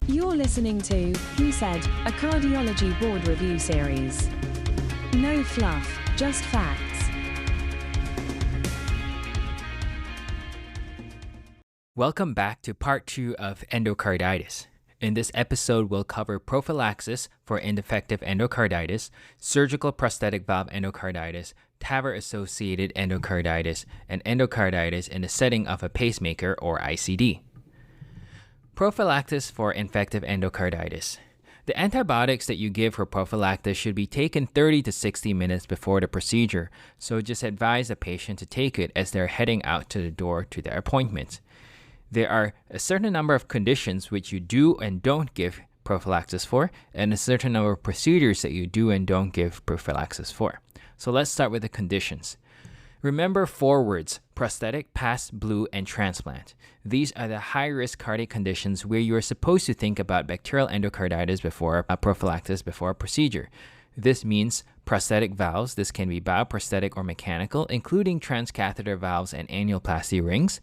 You're listening to Who Said, a Cardiology Board Review series. No fluff, just facts. Welcome back to part 2 of endocarditis. In this episode, we'll cover prophylaxis for infective endocarditis, surgical prosthetic valve endocarditis, TAVR-associated endocarditis, and endocarditis in the setting of a pacemaker or ICD. Prophylaxis for infective endocarditis. The antibiotics that you give for prophylaxis should be taken 30 to 60 minutes before the procedure, so just advise the patient to take it as they're heading out to the door to their appointment. There are a certain number of conditions which you do and don't give prophylaxis for, and a certain number of procedures that you do and don't give prophylaxis for. So let's start with the conditions. Remember 4 words: prosthetic, pass, blue, and transplant. These are the high-risk cardiac conditions where you are supposed to think about bacterial endocarditis before a prophylaxis before a procedure. This means prosthetic valves. This can be bioprosthetic or mechanical, including transcatheter valves and annuloplasty rings.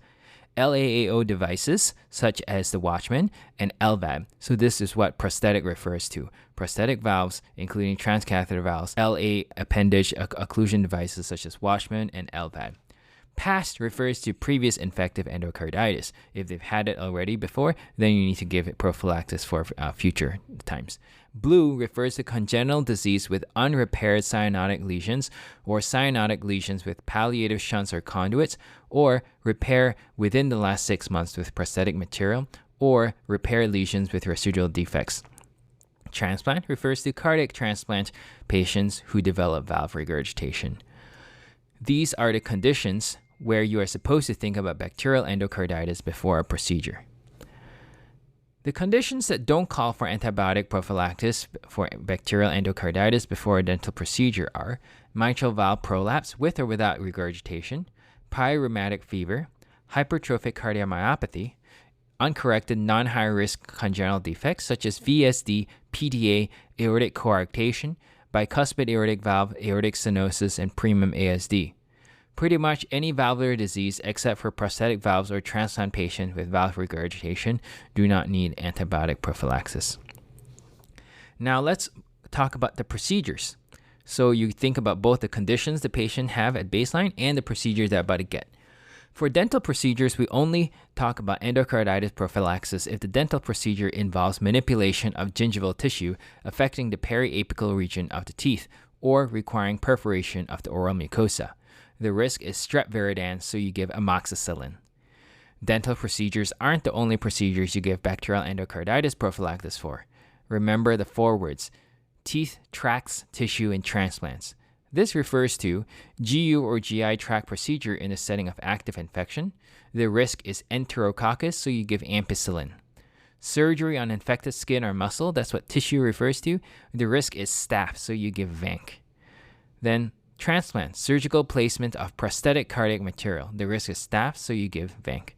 LAAO devices, such as the Watchman, and LVAD. So this is what prosthetic refers to. Prosthetic valves, including transcatheter valves, LA appendage occlusion devices such as Watchman and LVAD. Past refers to previous infective endocarditis. If they've had it already before, then you need to give it prophylaxis for future times. Blue refers to congenital disease with unrepaired cyanotic lesions or cyanotic lesions with palliative shunts or conduits, or repair within the last 6 months with prosthetic material, or repair lesions with residual defects. Transplant refers to cardiac transplant patients who develop valve regurgitation. These are the conditions where you are supposed to think about bacterial endocarditis before a procedure. The conditions that don't call for antibiotic prophylaxis for bacterial endocarditis before a dental procedure are mitral valve prolapse with or without regurgitation, pyreumatic fever, hypertrophic cardiomyopathy, uncorrected non-high-risk congenital defects such as VSD, PDA, aortic coarctation, bicuspid aortic valve, aortic stenosis, and primum ASD. Pretty much any valvular disease except for prosthetic valves or transplant patients with valve regurgitation do not need antibiotic prophylaxis. Now let's talk about the procedures. So you think about both the conditions the patient have at baseline and the procedures they're about to get. For dental procedures, we only talk about endocarditis prophylaxis if the dental procedure involves manipulation of gingival tissue affecting the periapical region of the teeth or requiring perforation of the oral mucosa. The risk is strep viridans, so you give amoxicillin. Dental procedures aren't the only procedures you give bacterial endocarditis prophylaxis for. Remember the 4 words: teeth, tracts, tissue, and transplants. This refers to GU or GI tract procedure in the setting of active infection. The risk is enterococcus, so you give ampicillin. Surgery on infected skin or muscle, that's what tissue refers to. The risk is staph, so you give vanc. Then transplant, surgical placement of prosthetic cardiac material. The risk is staph, so you give vanc.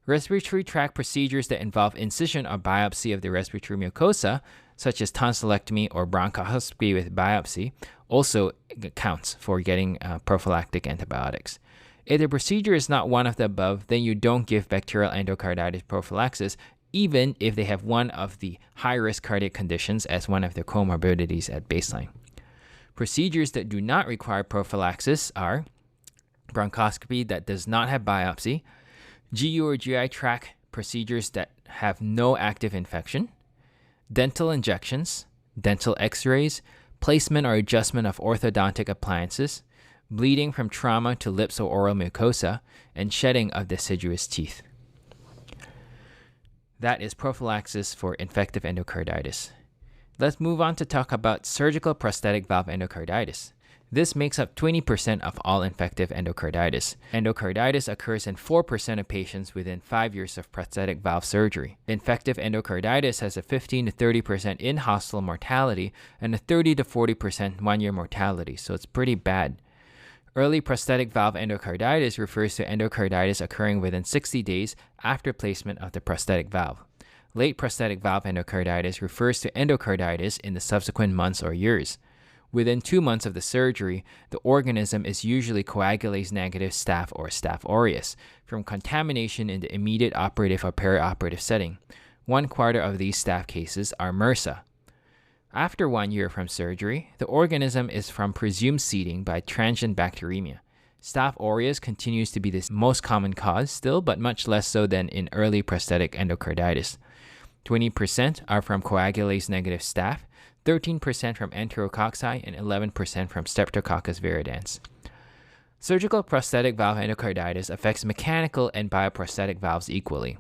Respiratory tract procedures that involve incision or biopsy of the respiratory mucosa, such as tonsillectomy or bronchoscopy with biopsy, also counts for getting prophylactic antibiotics. If the procedure is not one of the above, then you don't give bacterial endocarditis prophylaxis, even if they have one of the high-risk cardiac conditions as one of their comorbidities at baseline. Procedures that do not require prophylaxis are bronchoscopy that does not have biopsy, GU or GI tract procedures that have no active infection, dental injections, dental x-rays, placement or adjustment of orthodontic appliances, bleeding from trauma to lips or oral mucosa, and shedding of deciduous teeth. That is prophylaxis for infective endocarditis. Let's move on to talk about surgical prosthetic valve endocarditis. This makes up 20% of all infective endocarditis. Endocarditis occurs in 4% of patients within 5 years of prosthetic valve surgery. Infective endocarditis has a 15 to 30% in-hospital mortality and a 30 to 40% one-year mortality, so it's pretty bad. Early prosthetic valve endocarditis refers to endocarditis occurring within 60 days after placement of the prosthetic valve. Late prosthetic valve endocarditis refers to endocarditis in the subsequent months or years. Within 2 months of the surgery, the organism is usually coagulase negative staph or Staph aureus from contamination in the immediate operative or perioperative setting. 1/4 of these staph cases are MRSA. After 1 year from surgery, the organism is from presumed seeding by transient bacteremia. Staph aureus continues to be the most common cause still, but much less so than in early prosthetic endocarditis. 20% are from coagulase-negative staph, 13% from enterococci, and 11% from Streptococcus viridans. Surgical prosthetic valve endocarditis affects mechanical and bioprosthetic valves equally.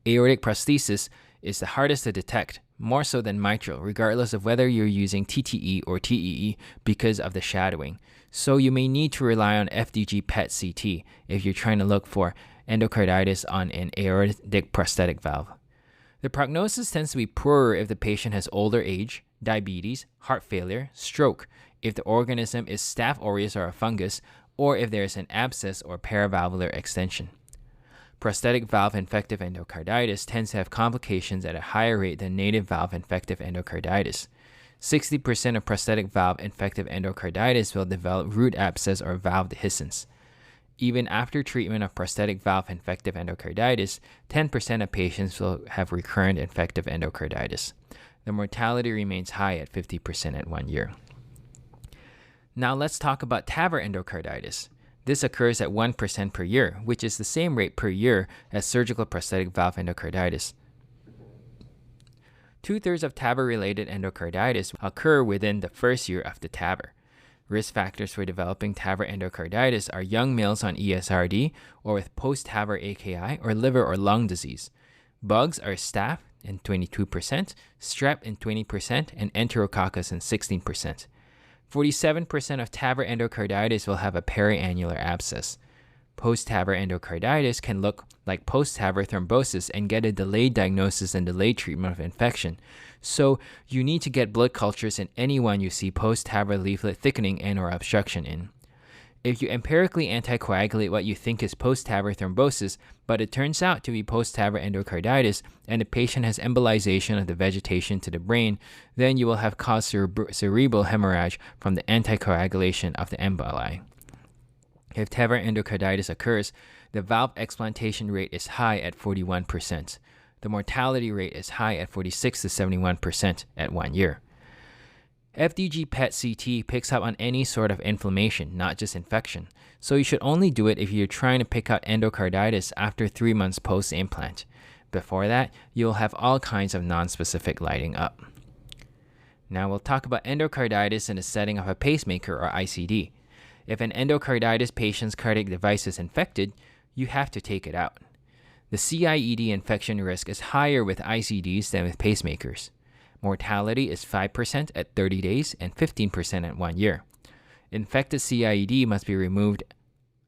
Aortic prosthesis is the hardest to detect, more so than mitral, regardless of whether you're using TTE or TEE because of the shadowing. So you may need to rely on FDG PET-CT if you're trying to look for endocarditis on an aortic prosthetic valve. The prognosis tends to be poorer if the patient has older age, diabetes, heart failure, stroke, if the organism is Staph aureus or a fungus, or if there is an abscess or paravalvular extension. Prosthetic valve infective endocarditis tends to have complications at a higher rate than native valve infective endocarditis. 60% of prosthetic valve infective endocarditis will develop root abscess or valve dehiscence. Even after treatment of prosthetic valve infective endocarditis, 10% of patients will have recurrent infective endocarditis. The mortality remains high at 50% at 1 year. Now let's talk about TAVR endocarditis. This occurs at 1% per year, which is the same rate per year as surgical prosthetic valve endocarditis. 2/3 of TAVR-related endocarditis occur within the first year of the TAVR. Risk factors for developing TAVR endocarditis are young males on ESRD or with post-TAVR AKI or liver or lung disease. Bugs are staph in 22%, strep in 20%, and enterococcus in 16%. 47% of TAVR endocarditis will have a periannular abscess. Post-TAVR endocarditis can look like post-TAVR thrombosis and get a delayed diagnosis and delayed treatment of infection. So you need to get blood cultures in anyone you see post-TAVR leaflet thickening and/or obstruction in. If you empirically anticoagulate what you think is post-TAVR thrombosis, but it turns out to be post-TAVR endocarditis and the patient has embolization of the vegetation to the brain, then you will have caused cerebral hemorrhage from the anticoagulation of the emboli. If TAVR endocarditis occurs, the valve explantation rate is high at 41%. The mortality rate is high at 46 to 71% at 1 year. FDG PET-CT picks up on any sort of inflammation, not just infection, so you should only do it if you're trying to pick out endocarditis after 3 months post-implant. Before that, you'll have all kinds of non-specific lighting up. Now we'll talk about endocarditis in the setting of a pacemaker or ICD. If an endocarditis patient's cardiac device is infected, you have to take it out. The CIED infection risk is higher with ICDs than with pacemakers. Mortality is 5% at 30 days and 15% at 1 year. Infected CIED must be removed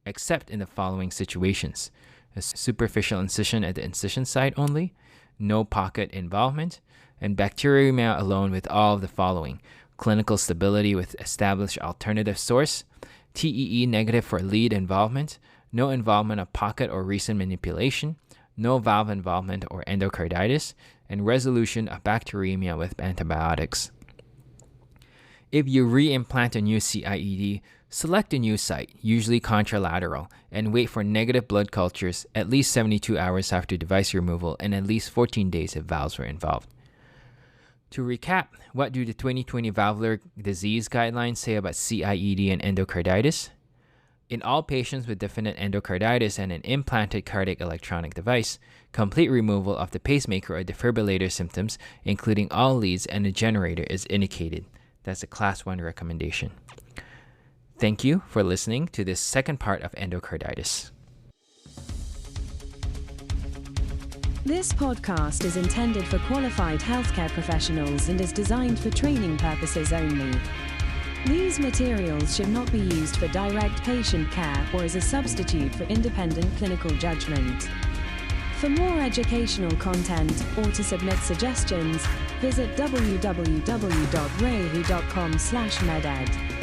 except in the following situations: a superficial incision at the incision site only, no pocket involvement, and bacteremia alone with all of the following: clinical stability with established alternative source, TEE negative for lead involvement, no involvement of pocket or recent manipulation, no valve involvement or endocarditis, and resolution of bacteremia with antibiotics. If you re-implant a new CIED, select a new site, usually contralateral, and wait for negative blood cultures at least 72 hours after device removal and at least 14 days if valves were involved. To recap, what do the 2020 valvular disease guidelines say about CIED and endocarditis? In all patients with definite endocarditis and an implanted cardiac electronic device, complete removal of the pacemaker or defibrillator symptoms, including all leads and a generator, is indicated. That's a Class 1 recommendation. Thank you for listening to this second part of endocarditis. This podcast is intended for qualified healthcare professionals and is designed for training purposes only. These materials should not be used for direct patient care or as a substitute for independent clinical judgment. For more educational content or to submit suggestions, visit www.rehu.com/meded.